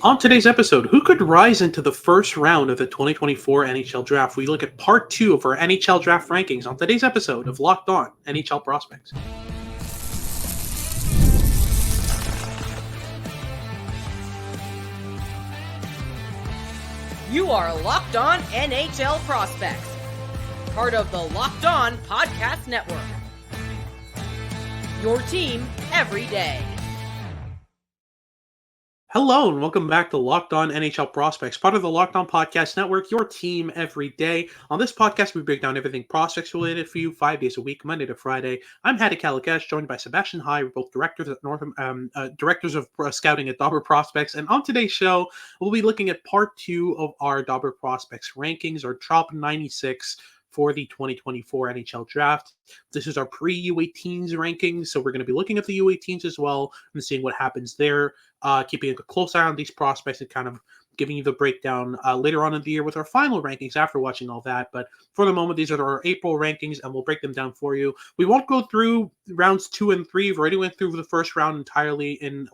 On today's episode, who could rise into the first round of the 2024 NHL Draft? We look at part 2 of our NHL Draft rankings on today's episode of Locked On NHL Prospects. You are Locked On NHL Prospects, part of the Locked On Podcast Network. Your team every day. Hello and welcome back to Locked On NHL Prospects, part of the Locked On Podcast Network, your team every day. On this podcast, we break down everything prospects related for you 5 days a week, Monday to Friday. I'm Hadi Kalakash, joined by Sebastian High. We're both directors of scouting at Dobber Prospects. And on today's show, we'll be looking at part 2 of our Dobber Prospects rankings, our top 96 for the 2024 NHL Draft. This is our pre-U18s rankings, so we're going to be looking at the U18s as well and seeing what happens there, keeping a close eye on these prospects and kind of giving you the breakdown later on in the year with our final rankings after watching all that. But for the moment, these are our April rankings, and we'll break them down for you. We won't go through rounds 2 and 3. We've already went through the first round entirely in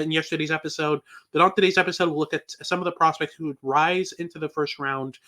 yesterday's episode. But on today's episode, we'll look at some of the prospects who would rise into the first round.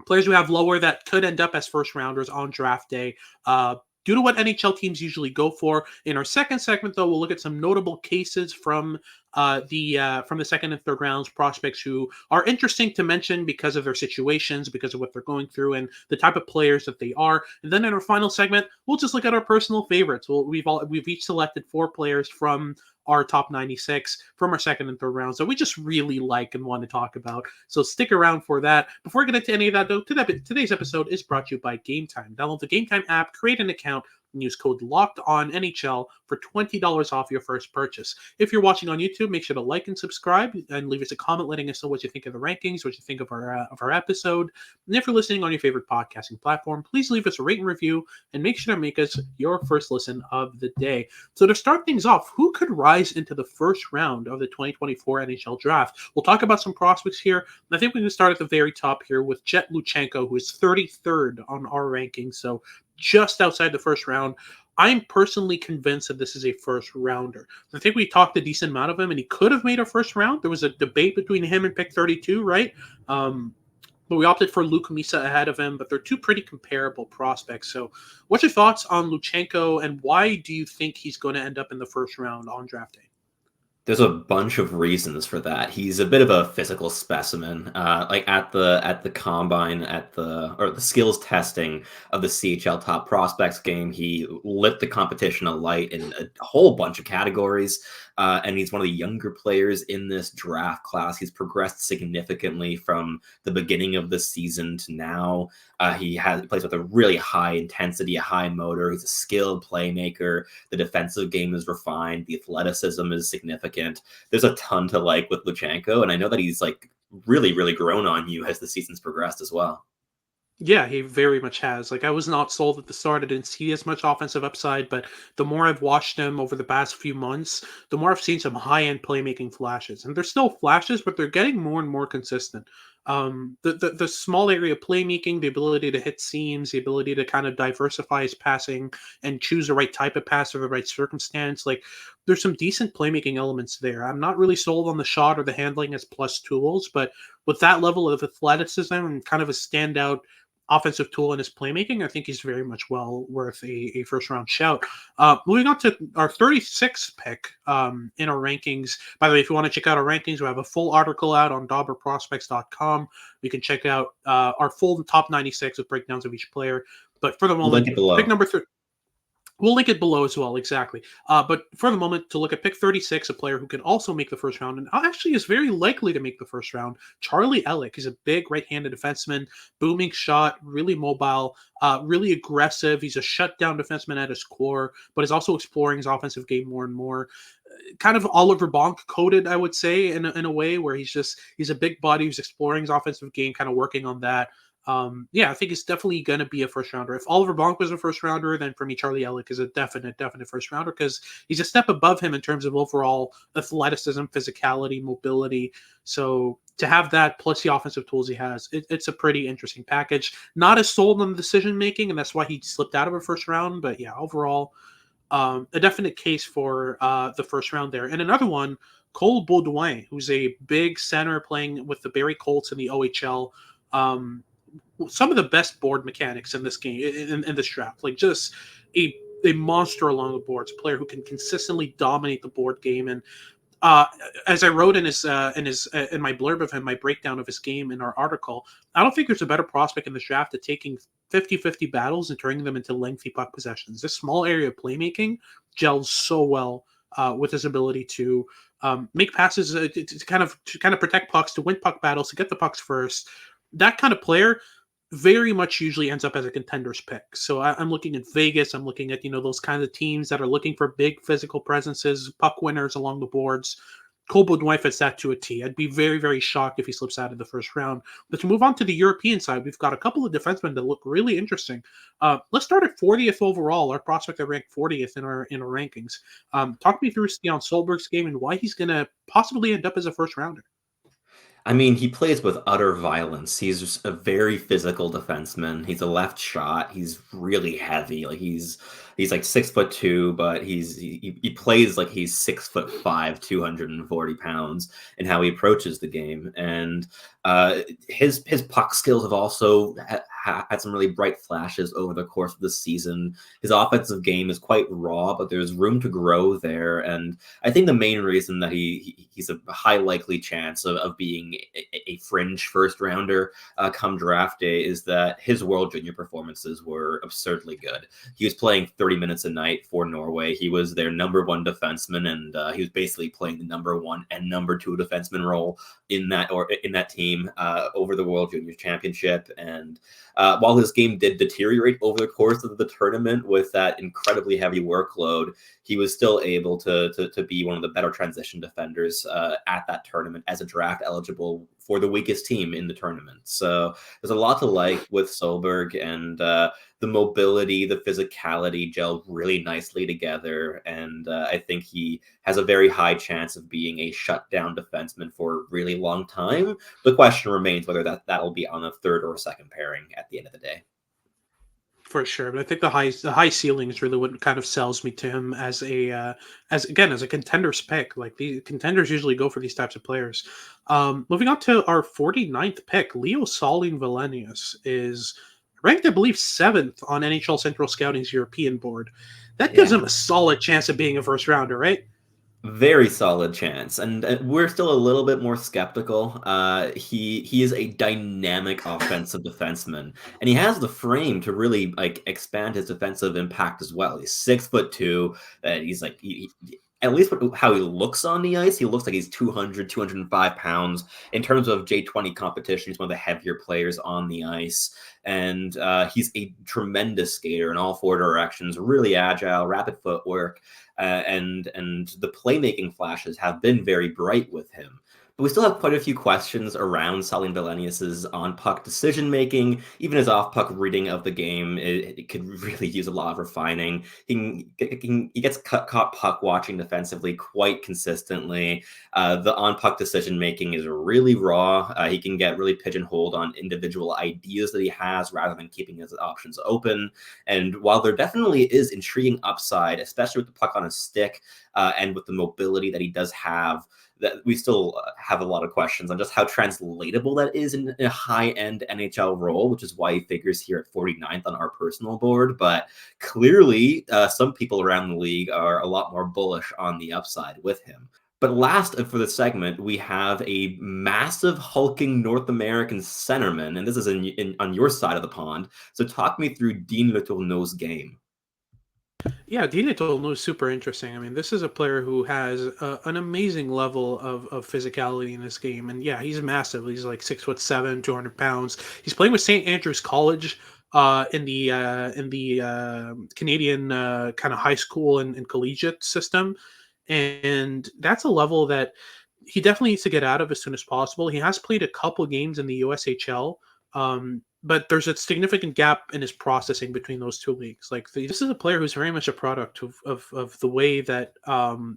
Players we have lower that could end up as first rounders on draft day, due to what NHL teams usually go for. In our second segment, though, we'll look at some notable cases from the second and third rounds, prospects who are interesting to mention because of their situations, because of what they're going through, and the type of players that they are. And then in our final segment, we'll just look at our personal favorites. We've each selected 4 players from our top 96 from our second and third rounds that we just really like and want to talk about. So stick around for that. Before we get into any of that, though, today's episode is brought to you by GameTime. Download the GameTime app, create an account, and use code LOCKEDONNHL for $20 off your first purchase. If you're watching on YouTube, make sure to like and subscribe and leave us a comment letting us know what you think of the rankings, what you think of our episode. And if you're listening on your favorite podcasting platform, please leave us a rate and review and make sure to make us your first listen of the day. So to start things off, who could rise into the first round of the 2024 NHL Draft? We'll talk about some prospects here. I think we can start at the very top here with Jett Luchanko, who is 33rd on our rankings, so just outside the first round. I'm personally convinced that this is a first rounder. I think we talked a decent amount of him, and he could have made a first round. There was a debate between him and pick 32, right? But we opted for Luke Misa ahead of him, but they're two pretty comparable prospects. So what's your thoughts on Luchanko, and why do you think he's going to end up in the first round on draft day? There's a bunch of reasons for that. He's a bit of a physical specimen. Like at the combine, the skills testing of the CHL Top Prospects game, he lit the competition alight in a whole bunch of categories. And he's one of the younger players in this draft class. He's progressed significantly from the beginning of the season to now. He plays with a really high intensity, a high motor. He's a skilled playmaker. The defensive game is refined. The athleticism is significant. There's a ton to like with Luchanko, and I know that he's like really, really grown on you as the season's progressed as well. Yeah, he very much has. Like, I was not sold at the start. I didn't see as much offensive upside, but the more I've watched him over the past few months, the more I've seen some high-end playmaking flashes. And they're still flashes, but they're getting more and more consistent. The small area playmaking, the ability to hit seams, the ability to kind of diversify his passing and choose the right type of pass for the right circumstance. Like, there's some decent playmaking elements there. I'm not really sold on the shot or the handling as plus tools, but with that level of athleticism and kind of a standout offensive tool in his playmaking, I think he's very much well worth a first round shout. Moving on to our 36th pick in our rankings. By the way, if you want to check out our rankings, we have a full article out on dobberprospects.com. You can check out our full top 96 with breakdowns of each player. But for the moment, pick number 3. We'll link it below as well, exactly. But for the moment, to look at pick 36, a player who can also make the first round, and actually is very likely to make the first round, Charlie Elick. He's a big right-handed defenseman, booming shot, really mobile, really aggressive. He's a shutdown defenseman at his core, but is also exploring his offensive game more and more. Kind of Oliver Bonk coded, I would say, in a way where he's a big body who's exploring his offensive game, kind of working on that. I think it's definitely going to be a first rounder. If Oliver Bonk was a first rounder, then for me, Charlie Elick is a definite first rounder because he's a step above him in terms of overall athleticism, physicality, mobility. So to have that plus the offensive tools he has, it's a pretty interesting package. Not as sold on the decision making, and that's why he slipped out of a first round. But yeah, overall, a definite case for the first round there. And another one, Cole Baudouin, who's a big center playing with the Barrie Colts in the OHL. Some of the best board mechanics in this game, in this draft. Like, just a monster along the boards, a player who can consistently dominate the board game. And as I wrote in my blurb of him, my breakdown of his game in our article, I don't think there's a better prospect in this draft at taking 50-50 battles and turning them into lengthy puck possessions. This small area of playmaking gels so well with his ability to make passes to kind of protect pucks, to win puck battles, to get the pucks first. That kind of player very much usually ends up as a contender's pick. So I'm looking at Vegas. I'm looking at, those kinds of teams that are looking for big physical presences, puck winners along the boards. Cole Baudouin fits that to a T. I'd be very, very shocked if he slips out of the first round. But to move on to the European side, we've got a couple of defensemen that look really interesting. Let's start at 40th overall, our prospect that ranked 40th in our rankings. Talk me through Stian Solberg's game and why he's going to possibly end up as a first rounder. I mean, he plays with utter violence. He's just a very physical defenseman. He's a left shot. He's really heavy. Like he's like 6'2", but he plays like he's 6'5", 240 pounds in how he approaches the game. And his puck skills have also had some really bright flashes over the course of the season. His offensive game is quite raw, but there's room to grow there. And I think the main reason that he's a high likely chance of being a fringe first rounder come draft day is that his World Junior performances were absurdly good. He was playing 30 minutes a night for Norway. He was their number one defenseman, and he was basically playing the number one and number two defenseman role in that team over the World Junior Championship. And while his game did deteriorate over the course of the tournament with that incredibly heavy workload, he was still able to be one of the better transition defenders at that tournament as a draft eligible for the weakest team in the tournament. So there's a lot to like with Solberg, and the mobility, the physicality gel really nicely together. And I think he has a very high chance of being a shutdown defenseman for a really long time. The question remains whether that'll be on a third or a second pairing at the end of the day. For sure, but I think the high ceiling is really what kind of sells me to him as a contender's pick. Like, the contenders usually go for these types of players. Moving on to our 49th pick, Leo Sahlin Wallenius is ranked, I believe, 7th on NHL Central Scouting's European board. That gives him a solid chance of being a first rounder, right? Very solid chance, and we're still a little bit more skeptical. He is a dynamic offensive defenseman, and he has the frame to really expand his defensive impact as well. He's 6'2", and he's like at least how he looks on the ice, he looks like he's 200, 205 pounds. In terms of J20 competition, he's one of the heavier players on the ice. And he's a tremendous skater in all four directions, really agile, rapid footwork. And the playmaking flashes have been very bright with him. But we still have quite a few questions around Sahlin Wallenius's on-puck decision-making. Even his off-puck reading of the game, it could really use a lot of refining. He gets caught puck-watching defensively quite consistently. The on-puck decision-making is really raw. He can get really pigeonholed on individual ideas that he has rather than keeping his options open. And while there definitely is intriguing upside, especially with the puck on his stick and with the mobility that he does have, that we still have a lot of questions on just how translatable that is in a high-end NHL role, which is why he figures here at 49th on our personal board. But clearly, some people around the league are a lot more bullish on the upside with him. But last for the segment, we have a massive hulking North American centerman, and this is on your side of the pond. So talk me through Dean Letourneau's game. Yeah, Dean Letourneau is super interesting. I mean, this is a player who has an amazing level of physicality in this game. And yeah, he's massive. He's like 6'7", 200 pounds. He's playing with St. Andrews College in the Canadian kind of high school and collegiate system. And that's a level that he definitely needs to get out of as soon as possible. He has played a couple games in the USHL. but there's a significant gap in his processing between those two leagues. Like this is a player who's very much a product of the way that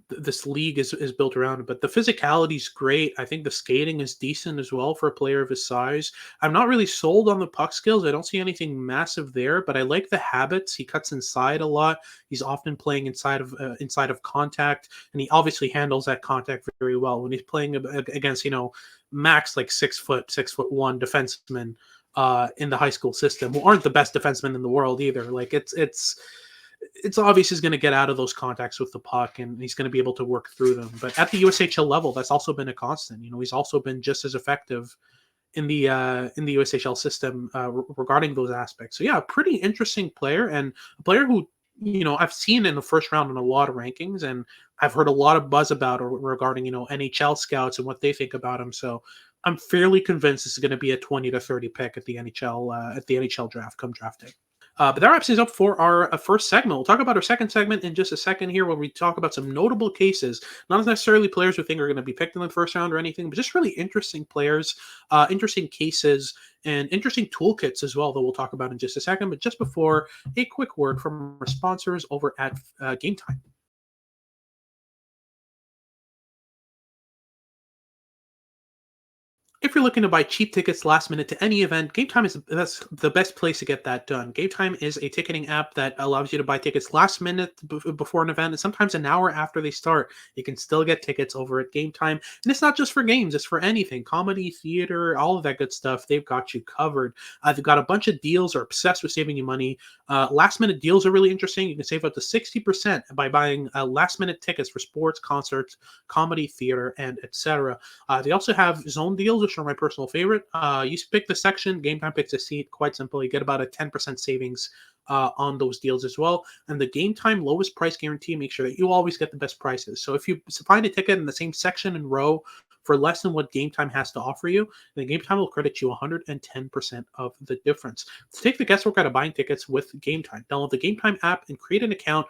this league is built around. But the physicality is great. I think the skating is decent as well for a player of his size. I'm not really sold on the puck skills. I don't see anything massive there, but I like the habits. He cuts inside a lot. He's often playing inside of contact, and he obviously handles that contact very well when he's playing against max like 6'1" defensemen in the high school system, who aren't the best defensemen in the world either. Like it's obvious he's going to get out of those contacts with the puck, and he's going to be able to work through them. But at the USHL level, that's also been a constant. He's also been just as effective in the USHL system regarding those aspects. So yeah, a pretty interesting player, and a player who I've seen in the first round in a lot of rankings, and I've heard a lot of buzz about regarding NHL scouts and what they think about him. So I'm fairly convinced this is going to be a 20 to 30 pick at the NHL draft come draft day. But that wraps things up for our first segment. We'll talk about our second segment in just a second here, where we talk about some notable cases, not necessarily players we think are going to be picked in the first round or anything, but just really interesting players, interesting cases, and interesting toolkits as well that we'll talk about in just a second. But just before, a quick word from our sponsors over at GameTime. If you're looking to buy cheap tickets last minute to any event, GameTime is the best place to get that done. GameTime is a ticketing app that allows you to buy tickets last minute before an event, and sometimes an hour after they start. You can still get tickets over at GameTime. And it's not just for games, it's for anything. Comedy, theater, all of that good stuff. They've got you covered. They've got a bunch of deals. Are obsessed with saving you money. Last minute deals are really interesting. You can save up to 60% by buying last minute tickets for sports, concerts, comedy, theater, and etc. They also have zone deals, which are my personal favorite. You pick the section, GameTime picks a seat. Quite simple. You get about a 10% savings on those deals as well. And the GameTime lowest price guarantee makes sure that you always get the best prices. So if you find a ticket in the same section and row for less than what GameTime has to offer you, then GameTime will credit you 110% of the difference. To take the guesswork out of buying tickets with GameTime, download the GameTime app and create an account.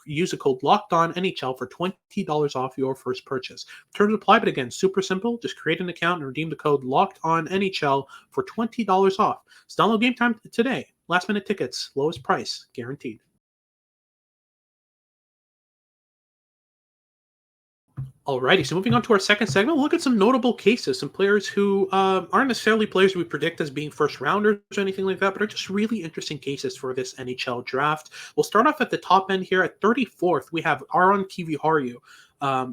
Use the code LOCKEDONNHL for $20 off your first purchase. Terms apply, but again, super simple. Just create an account and redeem the code LOCKEDONNHL for $20 off. So download GameTime today. Last minute tickets, lowest price, guaranteed. Alrighty, so moving on to our second segment, we'll look at some notable cases, some players who aren't necessarily players we predict as being first rounders or anything like that, but are just really interesting cases for this NHL draft. We'll start off at the top end here at 34th. We have Aron Kiviharju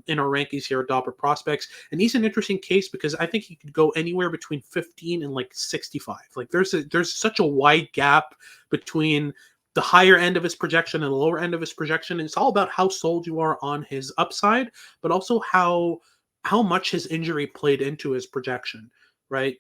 in our rankings here at Dobber Prospects, and he's an interesting case because I think he could go anywhere between 15 and like 65. Like there's such a wide gap between the higher end of his projection and the lower end of his projection. And it's all about how sold you are on his upside, but also how much his injury played into his projection, right?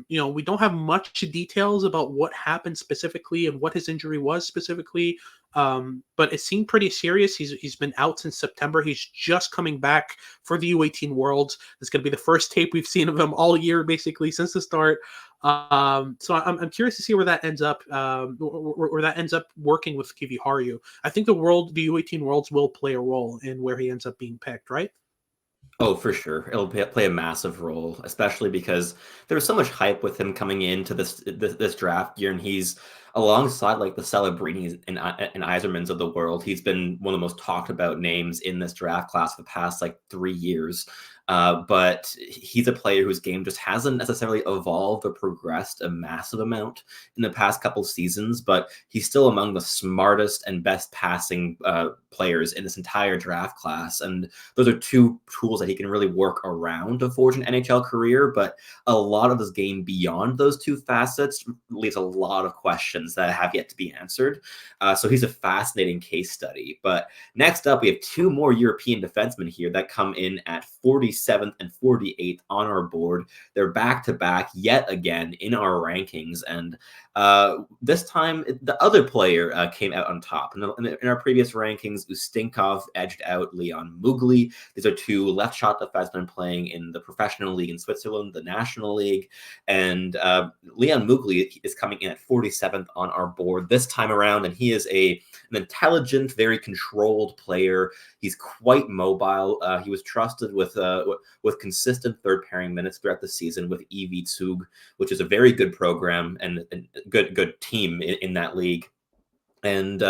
We don't have much details about what happened specifically and what his injury was specifically, but it seemed pretty serious. He's been out since September. He's just coming back for the U18 Worlds. It's going to be the first tape we've seen of him all year, basically since the start. So I'm curious to see where that ends up, where that ends up working with Kiviharju. I think the U18 Worlds will play a role in where he ends up being picked, right? Oh, for sure. It'll play a massive role, especially because there was so much hype with him coming into this draft year, and he's alongside like the Celebrinis and Isermans of the world. He's been one of the most talked about names in this draft class for the past like 3 years. But he's a player whose game just hasn't necessarily evolved or progressed a massive amount in the past couple seasons, but he's still among the smartest and best passing players in this entire draft class. And those are two tools that he can really work around to forge an NHL career. But a lot of his game beyond those two facets leaves a lot of questions that have yet to be answered. So he's a fascinating case study. But next up, we have two more European defensemen here that come in at 47th and 48th on our board. They're back-to-back yet again in our rankings. And this time, the other player came out on top. In our previous rankings, Ustinkov edged out Leon Muggli. These are two left-shot defensemen playing in the professional league in Switzerland, the National League. And Leon Muggli is coming in at 47th on our board this time around, and he is an intelligent, very controlled player. He's quite mobile. He was trusted with consistent third-pairing minutes throughout the season with EV Zug, which is a very good program, and good team in that league. And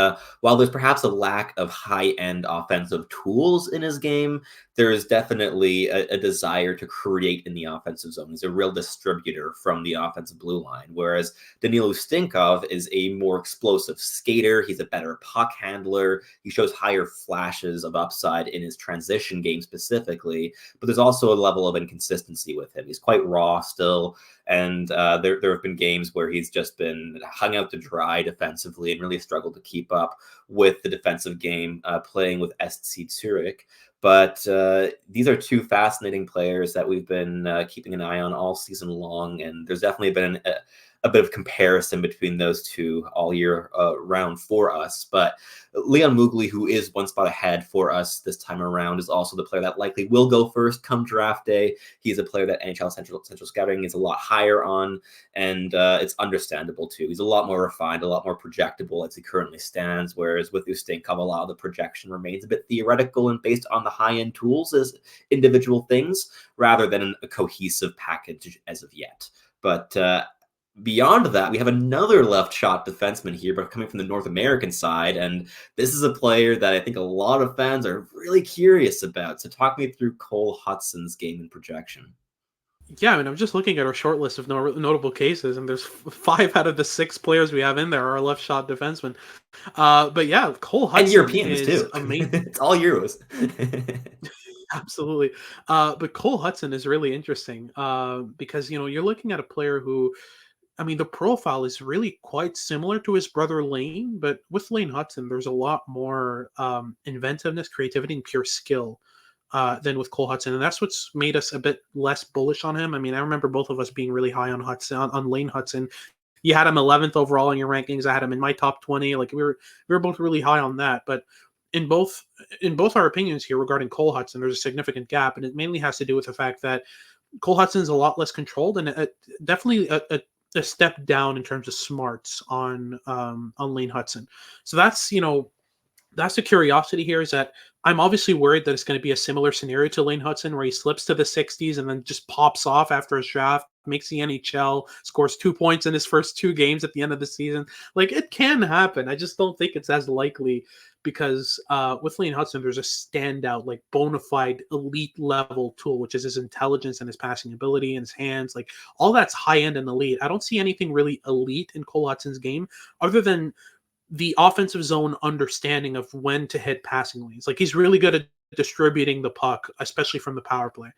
while there's perhaps a lack of high-end offensive tools in his game, there is definitely a desire to create in the offensive zone. He's a real distributor from the offensive blue line, whereas Daniil Ustinkov is a more explosive skater. He's a better puck handler. He shows higher flashes of upside in his transition game specifically, but there's also a level of inconsistency with him. He's quite raw still, and there have been games where he's just been hung out to dry defensively and really struggled to keep up with the defensive game playing with SC Zurich. But these are two fascinating players that we've been keeping an eye on all season long, and there's definitely been a bit of comparison between those two all year round for us. But Leon Muggli, who is one spot ahead for us this time around, is also the player that likely will go first come draft day. He's a player that NHL Central Scouting is a lot higher on, and it's understandable too. He's a lot more refined, a lot more projectable as he currently stands, whereas with Ustinkov, a lot of the projection remains a bit theoretical and based on the high-end tools as individual things, rather than a cohesive package as of yet. But beyond that, we have another left shot defenseman here, but coming from the North American side. And this is a player that I think a lot of fans are really curious about. So talk me through Cole Hutson's game and projection. Yeah, I mean, I'm just looking at our short list of notable cases, and there's 5 out of the 6 players we have in there are left shot defensemen. But yeah, Cole Hutson and Europeans is too. amazing. It's all Euros. Absolutely. But Cole Hutson is really interesting because, you're looking at a player who, I mean, the profile is really quite similar to his brother Lane, but with Lane Hutson, there's a lot more inventiveness, creativity, and pure skill than with Cole Hutson, and that's what's made us a bit less bullish on him. I mean, I remember both of us being really high on Hudson, on Lane Hutson. You had him 11th overall in your rankings. I had him in my top 20. Like we were both really high on that, but in both our opinions here regarding Cole Hutson, there's a significant gap, and it mainly has to do with the fact that Cole Hutson is a lot less controlled and definitely a step down in terms of smarts on Lane Hutson. So that's the curiosity here, is that I'm obviously worried that it's going to be a similar scenario to Lane Hutson, where he slips to the 60s and then just pops off after his draft, makes the NHL, scores 2 points in his first 2 games at the end of the season. Like, it can happen. I just don't think it's as likely because with Lane Hutson, there's a standout, like bona fide elite level tool, which is his intelligence and his passing ability and his hands. Like, all that's high end and elite. I don't see anything really elite in Cole Hutson's game other than the offensive zone understanding of when to hit passing lanes. Like, he's really good at distributing the puck, especially from the power play.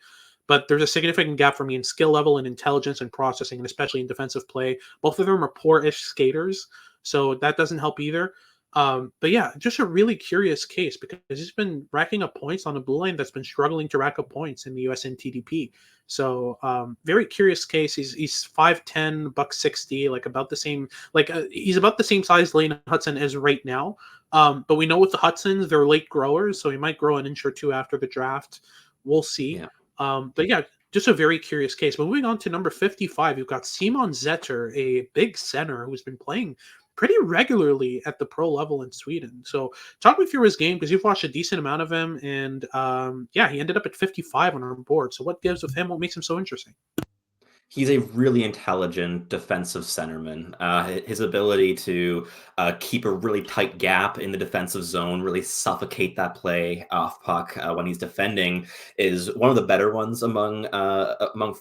But there's a significant gap for me in skill level and intelligence and processing, and especially in defensive play. Both of them are poor-ish skaters, so that doesn't help either. But yeah, just a really curious case because he's been racking up points on a blue line that's been struggling to rack up points in the USN TDP. So very curious case. He's 5'10", $160, like about the same. Like he's about the same size Lane Hutson is right now. But we know with the Hudsons, they're late growers, so he might grow an inch or two after the draft. We'll see. Yeah. But yeah, just a very curious case. But moving on to number 55, you've got Simon Zetter, a big center who's been playing pretty regularly at the pro level in Sweden. So talk me through his game, because you've watched a decent amount of him, and yeah, he ended up at 55 on our board. So what gives with him? What makes him so interesting? He's a really intelligent defensive centerman. His ability to keep a really tight gap in the defensive zone, really suffocate that play off puck when he's defending, is one of the better ones among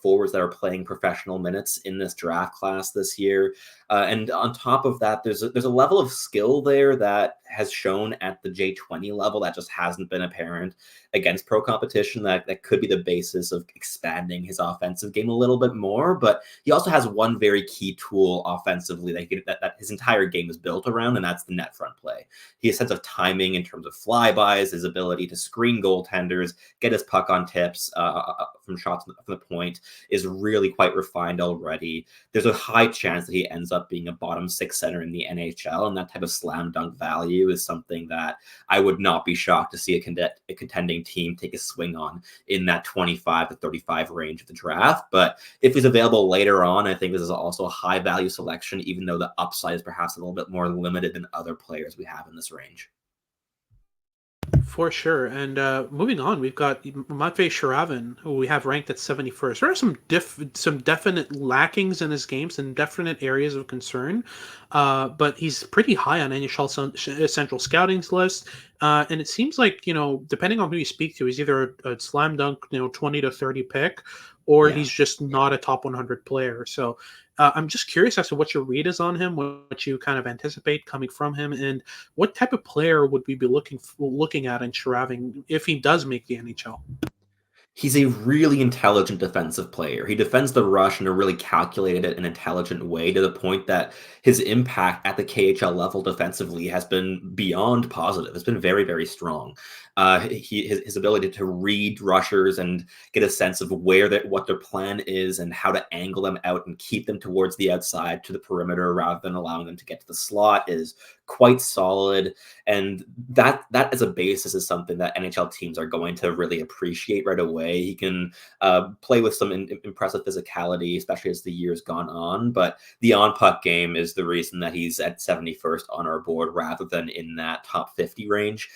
forwards that are playing professional minutes in this draft class this year. And on top of that, there's a level of skill there that has shown at the J20 level that just hasn't been apparent against pro competition. That could be the basis of expanding his offensive game a little bit more. But he also has one very key tool offensively that his entire game is built around, and that's the net front play. He has a sense of timing in terms of flybys, his ability to screen goaltenders, get his puck on tips from shots from the point is really quite refined already. There's a high chance that he ends up being a bottom 6 center in the NHL, and that type of slam dunk value is something that I would not be shocked to see a contending team take a swing on in that 25 to 35 range of the draft. But if he's available later on, I think this is also a high value selection, even though the upside is perhaps a little bit more limited than other players we have in this range. For sure. And moving on, we've got Matvey Shavan, who we have ranked at 71st. There are some definite lackings in his game, some definite areas of concern, but he's pretty high on NHL Central Scouting's list. And it seems like, depending on who you speak to, he's either a slam dunk, 20 to 30 pick, or Yeah. he's just not a top 100 player. So I'm just curious as to what your read is on him, what you kind of anticipate coming from him, and what type of player would we be looking at in Sharaving if he does make the NHL? He's a really intelligent defensive player. He defends the rush in a really calculated and intelligent way to the point that his impact at the KHL level defensively has been beyond positive. It's been very, very strong. His ability to read rushers and get a sense of what their plan is and how to angle them out and keep them towards the outside to the perimeter rather than allowing them to get to the slot is quite solid. And that as a basis is something that NHL teams are going to really appreciate right away. He can play with some impressive physicality, especially as the year's gone on. But the on-puck game is the reason that he's at 71st on our board rather than in that top 50 range.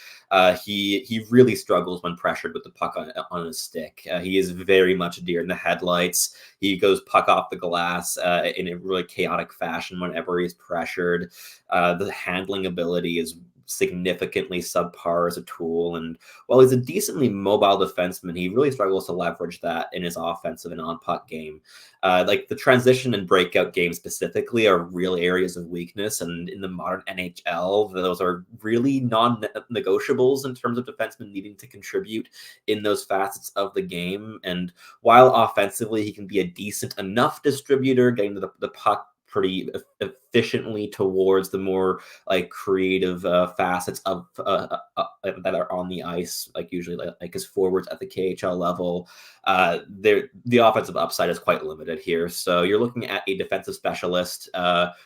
He really struggles when pressured with the puck on his stick. He is very much a deer in the headlights. He goes puck off the glass in a really chaotic fashion whenever he's pressured. The handling ability is significantly subpar as a tool. And while he's a decently mobile defenseman, he really struggles to leverage that in his offensive and on-puck game. Like the transition and breakout game specifically are real areas of weakness. And in the modern NHL, those are really non-negotiables in terms of defensemen needing to contribute in those facets of the game. And while offensively, he can be a decent enough distributor, getting to the puck pretty efficiently towards the more like creative facets of that are on the ice, like usually like his forwards at the KHL level. The offensive upside is quite limited here. So you're looking at a defensive specialist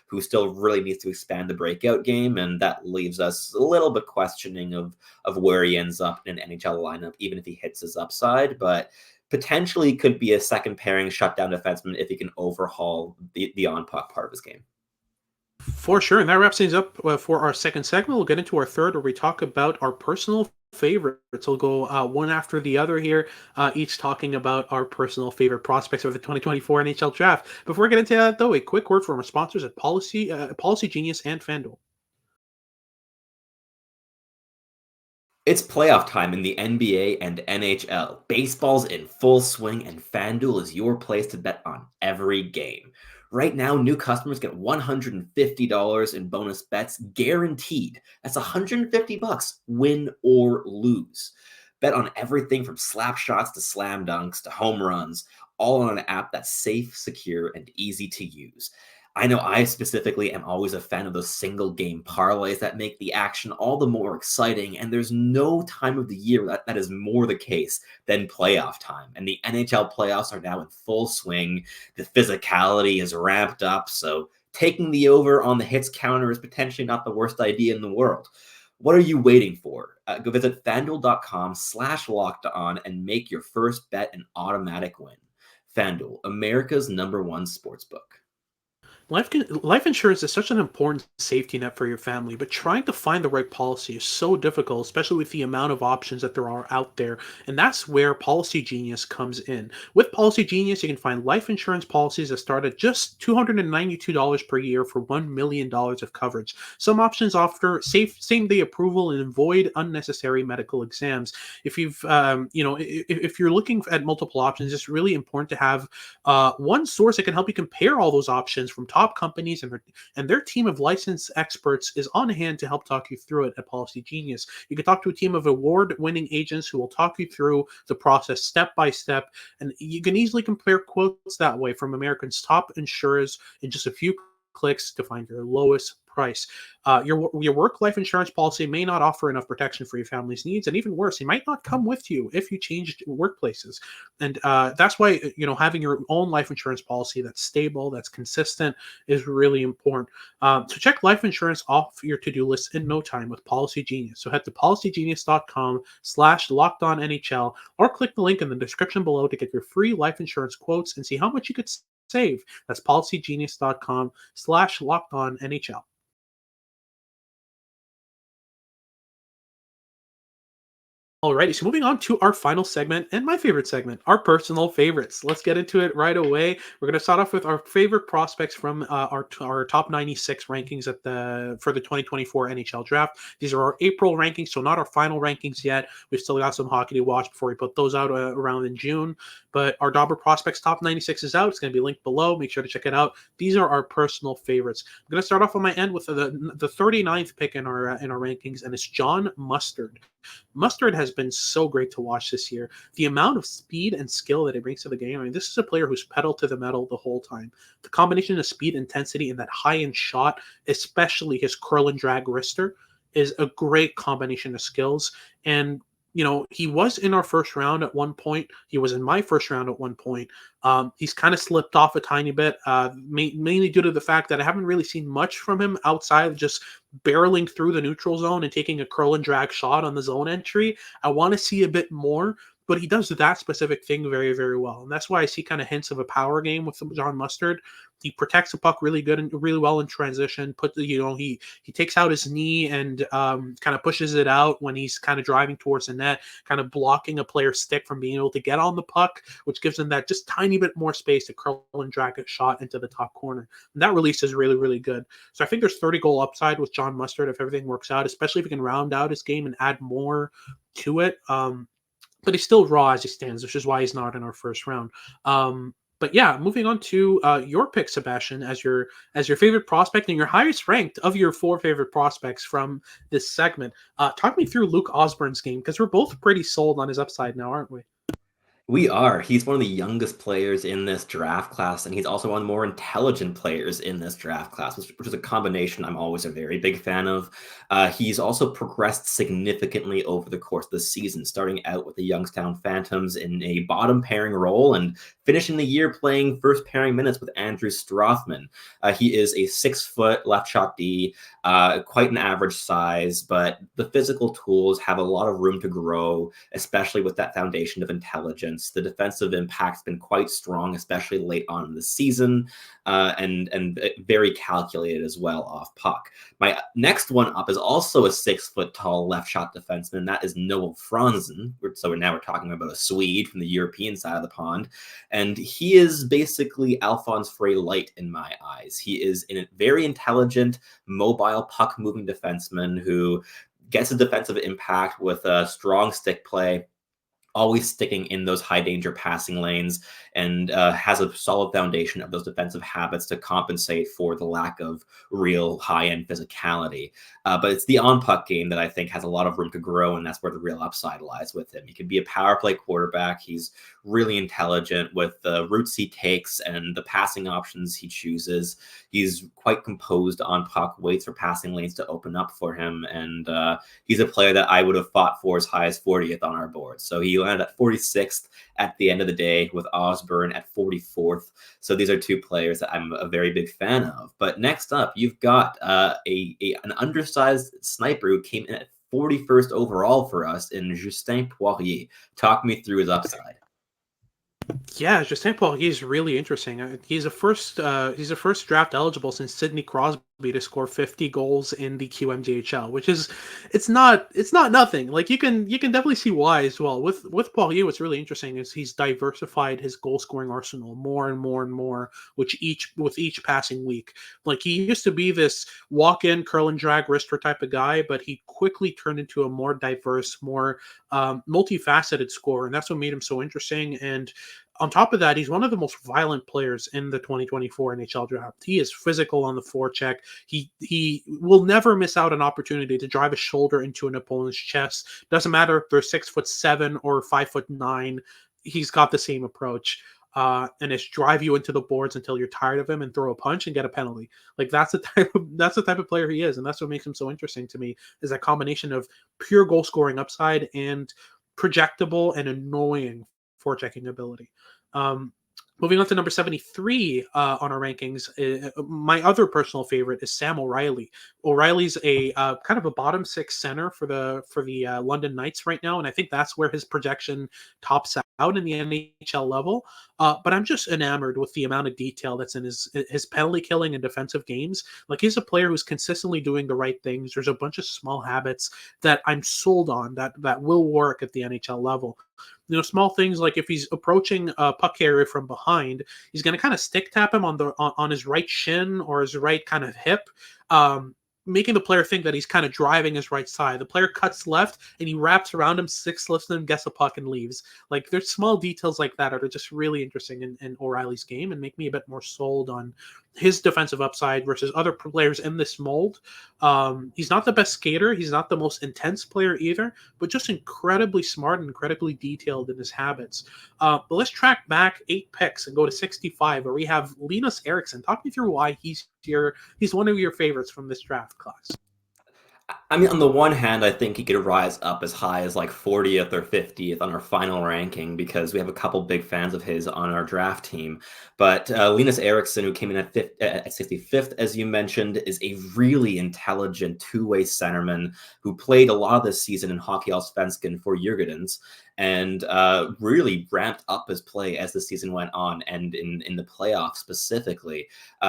who still really needs to expand the breakout game, and that leaves us a little bit questioning of where he ends up in an NHL lineup, even if he hits his upside. But potentially could be a second pairing shutdown defenseman if he can overhaul the on-puck part of his game. For sure. And that wraps things up for our second segment. We'll get into our third, where we talk about our personal favorites. We'll go one after the other here, each talking about our personal favorite prospects for the 2024 NHL Draft. Before we get into that, though, a quick word from our sponsors at Policy Genius and FanDuel. It's playoff time in the NBA and NHL. Baseball's in full swing, and FanDuel is your place to bet on every game. Right now, new customers get $150 in bonus bets guaranteed. That's $150, win or lose. Bet on everything from slap shots to slam dunks to home runs, all on an app that's safe, secure, and easy to use. I know I specifically am always a fan of those single game parlays that make the action all the more exciting, and there's no time of the year that is more the case than playoff time. And the NHL playoffs are now in full swing. The physicality is ramped up, so taking the over on the hits counter is potentially not the worst idea in the world. What are you waiting for? Go visit FanDuel.com/lockedon and make your first bet an automatic win. FanDuel, America's #1 sportsbook. Life insurance is such an important safety net for your family, but trying to find the right policy is so difficult, especially with the amount of options that there are out there. And that's where Policy Genius comes in. With Policy Genius, you can find life insurance policies that start at just $292 per year for $1 million of coverage. Some options offer same-day approval and avoid unnecessary medical exams. If if you're looking at multiple options, it's really important to have one source that can help you compare all those options from top companies, and their team of licensed experts is on hand to help talk you through it at Policy Genius. You can talk to a team of award-winning agents who will talk you through the process step by step, and you can easily compare quotes that way from America's top insurers in just a few clicks to find your lowest price. Your work life insurance policy may not offer enough protection for your family's needs, and even worse, it might not come with you if you changed workplaces. And that's why having your own life insurance policy that's stable, that's consistent, is really important. So check life insurance off your to-do list in no time with Policy Genius. So head to policygenius.com/lockedonnhl or click the link in the description below to get your free life insurance quotes and see how much you could save. That's policygenius.com/lockedonnhl. Alrighty, so moving on to our final segment and my favorite segment, our personal favorites. Let's get into it right away. We're going to start off with our favorite prospects from our top 96 rankings for the 2024 NHL Draft. These are our April rankings, so not our final rankings yet. We've still got some hockey to watch before we put those out around in June. But our Dobber prospects top 96 is out. It's going to be linked below. Make sure to check it out. These are our personal favorites. I'm going to start off on my end with the 39th pick in our rankings, and it's John Mustard. Mustard has been so great to watch this year. The amount of speed and skill that he brings to the game. I mean, this is a player who's pedal to the metal the whole time. The combination of speed, intensity, and that high-end shot, especially his curl and drag wrister, is a great combination of skills. And he was in our first round at one point. He was in my first round at one point. He's kind of slipped off a tiny bit, mainly due to the fact that I haven't really seen much from him outside of just barreling through the neutral zone and taking a curl and drag shot on the zone entry. I want to see a bit more, but he does that specific thing very, very well. And that's why I see kind of hints of a power game with John Mustard. He protects the puck really good and really well in transition. He takes out his knee and kind of pushes it out when he's kind of driving towards the net, kind of blocking a player's stick from being able to get on the puck, which gives him that just tiny bit more space to curl and drag a shot into the top corner. And that release is really, really good. So I think there's 30 goal upside with John Mustard if everything works out, especially if he can round out his game and add more to it. But he's still raw as he stands, which is why he's not in our first round. But yeah, moving on to your pick, Sebastian, as your favorite prospect and your highest ranked of your 4 favorite prospects from this segment. Talk me through Luke Osburn's game, because we're both pretty sold on his upside now, aren't we? We are. He's one of the youngest players in this draft class, and he's also one of the more intelligent players in this draft class, which is a combination I'm always a very big fan of. He's also progressed significantly over the course of the season, starting out with the Youngstown Phantoms in a bottom pairing role and finishing the year playing first pairing minutes with Andrew Strothman. He is a 6-foot left shot D, quite an average size, but the physical tools have a lot of room to grow, especially with that foundation of intelligence. The defensive impact's been quite strong, especially late on in the season, and very calculated as well off puck. My next one up is also a 6-foot tall left shot defenseman. That is Noel Fransen. So we're talking about a Swede from the European side of the pond. And he is basically Alphonse Frey light in my eyes. He is a very intelligent, mobile, puck-moving defenseman who gets a defensive impact with a strong stick play, always sticking in those high danger passing lanes, and has a solid foundation of those defensive habits to compensate for the lack of real high-end physicality. But it's the on-puck game that I think has a lot of room to grow, and that's where the real upside lies with him. He can be a power play quarterback. He's really intelligent with the routes he takes and the passing options he chooses. He's quite composed on puck, waits for passing lanes to open up for him, and he's a player that I would have fought for as high as 40th on our board. So he landed at 46th at the end of the day, with Osburn at 44th. So these are 2 players that I'm a very big fan of. But next up, you've got an undersized sniper who came in at 41st overall for us in Justin Poirier. Talk me through his upside. Yeah, Justin Poirier is really interesting. He's a first draft eligible since Sidney Crosby to score 50 goals in the QMJHL, which is it's not nothing. Like you can definitely see why as well. With Poirier, what's really interesting is he's diversified his goal scoring arsenal more and more and more with each passing week. Like he used to be this walk in curl and drag wrister type of guy, but he quickly turned into a more diverse, more multifaceted scorer, and that's what made him so interesting. And on top of that, he's one of the most violent players in the 2024 NHL Draft. He is physical on the forecheck. He will never miss out an opportunity to drive a shoulder into an opponent's chest. Doesn't matter if they're 6'7" or 5'9". He's got the same approach. And it's drive you into the boards until you're tired of him and throw a punch and get a penalty. Like that's the type of player he is, and that's what makes him so interesting to me, is that combination of pure goal scoring upside and projectable and annoying forechecking ability. Moving on to number 73 on our rankings, my other personal favorite is Sam O'Reilly. O'Reilly's a kind of a bottom 6 center for the London Knights right now, and I think that's where his projection tops out in the NHL level, but I'm just enamored with the amount of detail that's in his penalty killing and defensive games. Like, he's a player who's consistently doing the right things. There's a bunch of small habits that I'm sold on that will work at the NHL level. Small things like if he's approaching a puck carrier from behind, he's going to kind of stick tap him on his right shin or his right kind of hip. Making the player think that he's kind of driving his right side. The player cuts left and he wraps around him, six lifts him, gets a puck, and leaves. Like, there's small details like that are just really interesting in O'Reilly's game and make me a bit more sold on his defensive upside versus other players in this mold. He's not the best skater. He's not the most intense player either, but just incredibly smart and incredibly detailed in his habits. But let's track back 8 picks and go to 65, where we have Linus Eriksson. Talk me through why he's one of your favorites from this draft class. I mean, on the one hand, I think he could rise up as high as like 40th or 50th on our final ranking because we have a couple big fans of his on our draft team. But Linus Eriksson, who came in at 65th, as you mentioned, is a really intelligent two-way centerman who played a lot of this season in Hockey Allsvenskan for Djurgårdens and really ramped up his play as the season went on and in the playoffs specifically.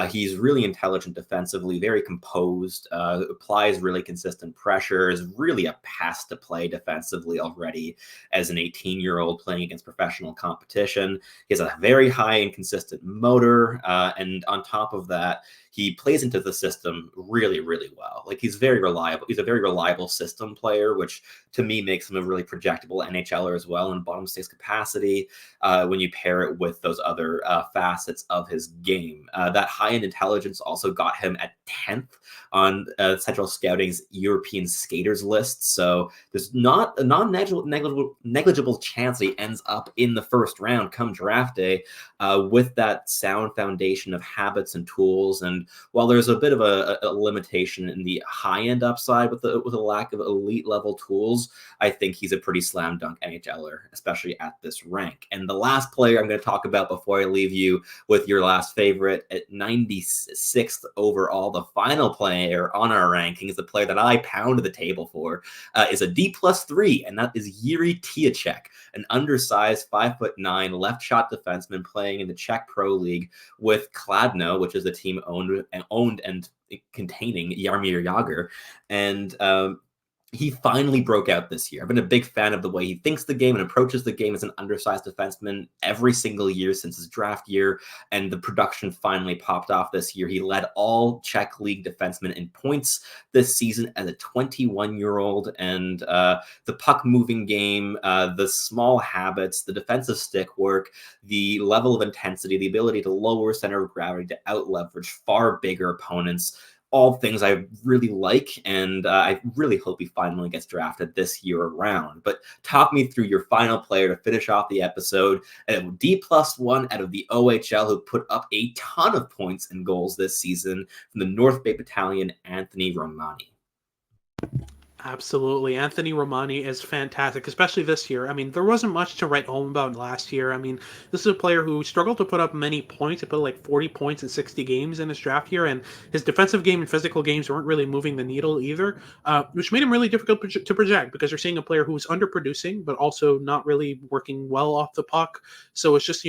He's really intelligent defensively, very composed, applies really consistent pressure, is really a pass to play defensively already as an 18-year-old playing against professional competition. He has a very high and consistent motor, and on top of that, he plays into the system really, really well. Like, he's very reliable. He's a very reliable system player, which to me makes him a really projectable NHLer as well in bottom six capacity when you pair it with those other facets of his game. That high-end intelligence also got him at 10th on Central Scouting's European skaters list. So there's not a negligible chance he ends up in the first round come draft day with that sound foundation of habits and tools. And while there's a bit of a limitation in the high-end upside with a lack of elite level tools, I think he's a pretty slam dunk NHLer, especially at this rank. And the last player I'm going to talk about before I leave you with your last favorite at 96th overall, the final player on our rankings, the player that I pound the table for, is a D+3, and that is Yuri Tiacek, an undersized 5'9" left shot defenseman playing in the Czech Pro League with Kladno, which is the team owned and containing Jaromír Jágr. And he finally broke out this year. I've been a big fan of the way he thinks the game and approaches the game as an undersized defenseman every single year since his draft year, and the production finally popped off this year. He led all Czech League defensemen in points this season as a 21-year-old, and the puck-moving game, the small habits, the defensive stick work, the level of intensity, the ability to lower center of gravity to out-leverage far bigger opponents, all things I really like, and I really hope he finally gets drafted this year around. But talk me through your final player to finish off the episode, a D+1 out of the OHL who put up a ton of points and goals this season from the North Bay Battalion, Anthony Romani. Absolutely. Anthony Romani is fantastic, especially this year. I mean, there wasn't much to write home about last year. I mean, this is a player who struggled to put up many points. He put like 40 points in 60 games in his draft year, and his defensive game and physical games weren't really moving the needle either, which made him really difficult to project because you're seeing a player who's underproducing, but also not really working well off the puck. So it's just,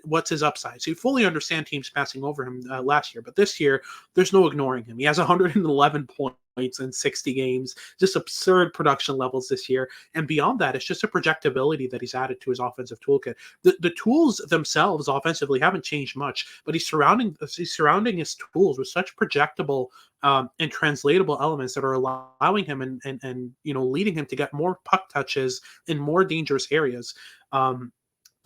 what's his upside? So you fully understand teams passing over him last year, but this year, there's no ignoring him. He has 111 points in 60 games, just absurd production levels this year. And beyond that, it's just a projectability that he's added to his offensive toolkit. The tools themselves offensively haven't changed much, but he's surrounding his tools with such projectable and translatable elements that are allowing him and leading him to get more puck touches in more dangerous areas.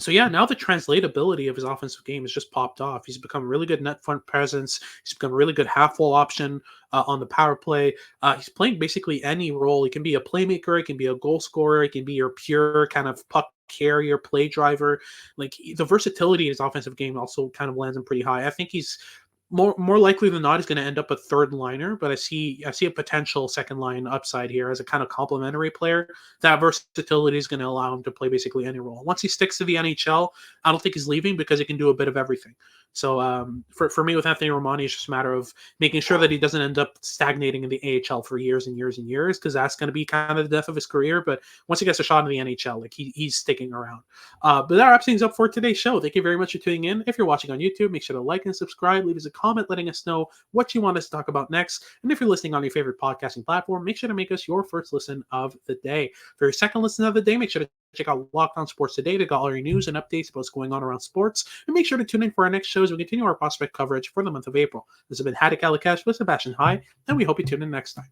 So yeah, now the translatability of his offensive game has just popped off. He's become a really good net front presence. He's become a really good half-wall option on the power play. He's playing basically any role. He can be a playmaker. He can be a goal scorer. He can be your pure kind of puck carrier, play driver. Like, the versatility in his offensive game also kind of lands him pretty high. I think he's more likely than not, he's going to end up a third liner, but I see a potential second line upside here as a kind of complementary player. That versatility is going to allow him to play basically any role. Once he sticks to the NHL, I don't think he's leaving because he can do a bit of everything. So for me with Anthony Romani, it's just a matter of making sure that he doesn't end up stagnating in the AHL for years and years and years, because that's going to be kind of the death of his career. But once he gets a shot in the NHL, like he's sticking around. But that wraps things up for today's show. Thank you very much for tuning in. If you're watching on YouTube, make sure to like and subscribe. Leave us a comment letting us know what you want us to talk about next. And if you're listening on your favorite podcasting platform, make sure to make us your first listen of the day. For your second listen of the day, make sure to check out Locked On Sports Today to get all your news and updates about what's going on around sports. And make sure to tune in for our next show as we continue our prospect coverage for the month of April. This has been Haddock Alakash with Sebastian High, and we hope you tune in next time.